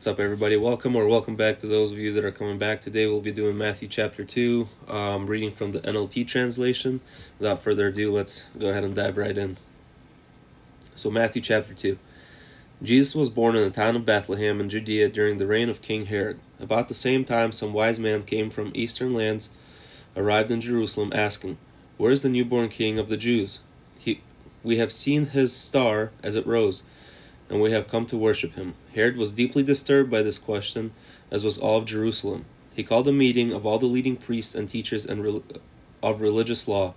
What's up, everybody? Welcome back to those of you that are coming back. Today we'll be doing Matthew chapter 2, reading from the NLT translation. Without further ado, let's go ahead and dive right in. So Matthew chapter 2. Jesus was born in the town of Bethlehem in Judea during the reign of King Herod. About the same time, some wise men came from eastern lands, arrived in Jerusalem, asking, "Where is the newborn king of the Jews? We have seen his star as it rose, and we have come to worship him." Herod was deeply disturbed by this question, as was all of Jerusalem. He called a meeting of all the leading priests and teachers of religious law.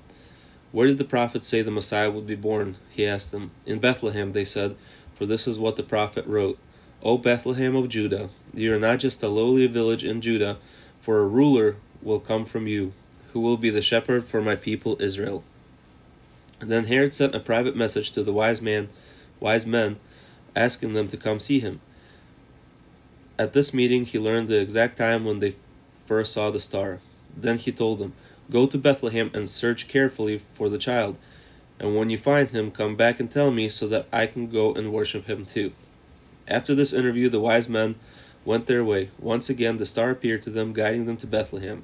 "Where did the prophet say the Messiah would be born?" he asked them. "In Bethlehem," they said, "for this is what the prophet wrote. O Bethlehem of Judah, you are not just a lowly village in Judah, for a ruler will come from you, who will be the shepherd for my people Israel." And then Herod sent a private message to the wise men, asking them to come see him. At this meeting, he learned the exact time when they first saw the star. Then he told them, "Go to Bethlehem and search carefully for the child, and when you find him, come back and tell me so that I can go and worship him too." After this interview, the wise men went their way. Once again, the star appeared to them, guiding them to Bethlehem.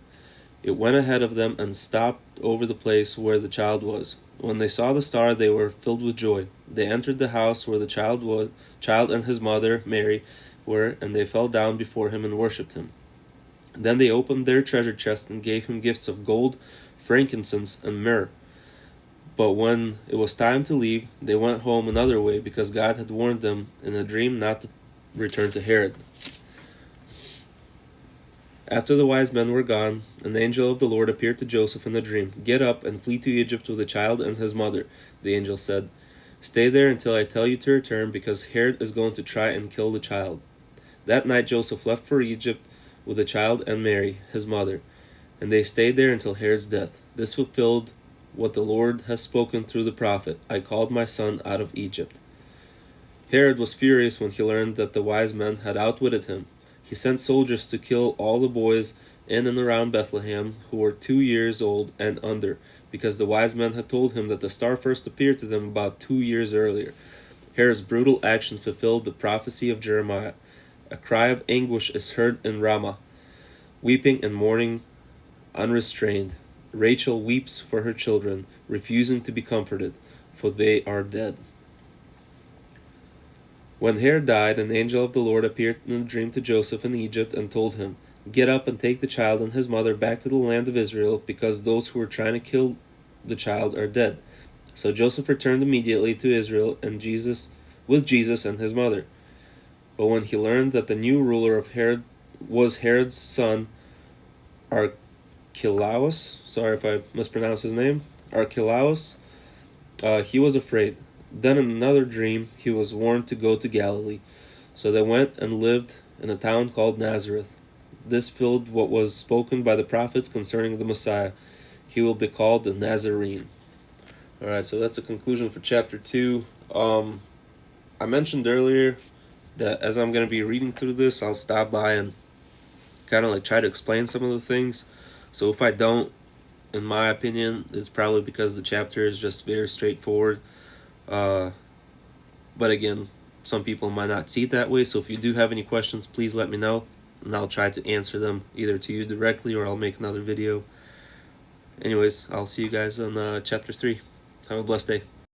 It went ahead of them and stopped over the place where the child was. When they saw the star, they were filled with joy. They entered the house where the child and his mother, Mary, were, and they fell down before him and worshipped him. Then they opened their treasure chest and gave him gifts of gold, frankincense, and myrrh. But when it was time to leave, they went home another way, because God had warned them in a dream not to return to Herod. After the wise men were gone, an angel of the Lord appeared to Joseph in a dream. "Get up and flee to Egypt with the child and his mother," the angel said. "Stay there until I tell you to return, because Herod is going to try and kill the child." That night Joseph left for Egypt with the child and Mary, his mother, and they stayed there until Herod's death. This fulfilled what the Lord has spoken through the prophet, "I called my son out of Egypt." Herod was furious when he learned that the wise men had outwitted him. He sent soldiers to kill all the boys in and around Bethlehem who were 2 years old and under, because the wise men had told him that the star first appeared to them about 2 years earlier. Herod's brutal actions fulfilled the prophecy of Jeremiah. "A cry of anguish is heard in Ramah, weeping and mourning unrestrained. Rachel weeps for her children, refusing to be comforted, for they are dead." When Herod died, an angel of the Lord appeared in a dream to Joseph in Egypt and told him, "Get up and take the child and his mother back to the land of Israel, because those who were trying to kill the child are dead." So Joseph returned immediately to Israel with Jesus and his mother. But when he learned that the new ruler of Herod was Herod's son, Archelaus, sorry if I mispronounced his name, Archelaus, he was afraid. Then in another dream he was warned to go to Galilee. So they went and lived in a town called Nazareth. This filled what was spoken by the prophets concerning the Messiah. He will be called the Nazarene. Alright, so that's the conclusion for chapter 2. I mentioned earlier that as I'm going to be reading through this, I'll stop by and kind of try to explain some of the things. So if I don't, in my opinion, it's probably because the chapter is just very straightforward. But again, some people might not see it that way, so if you do have any questions, please let me know, and I'll try to answer them either to you directly or I'll make another video. Anyways, I'll see you guys on chapter 3. Have a blessed day.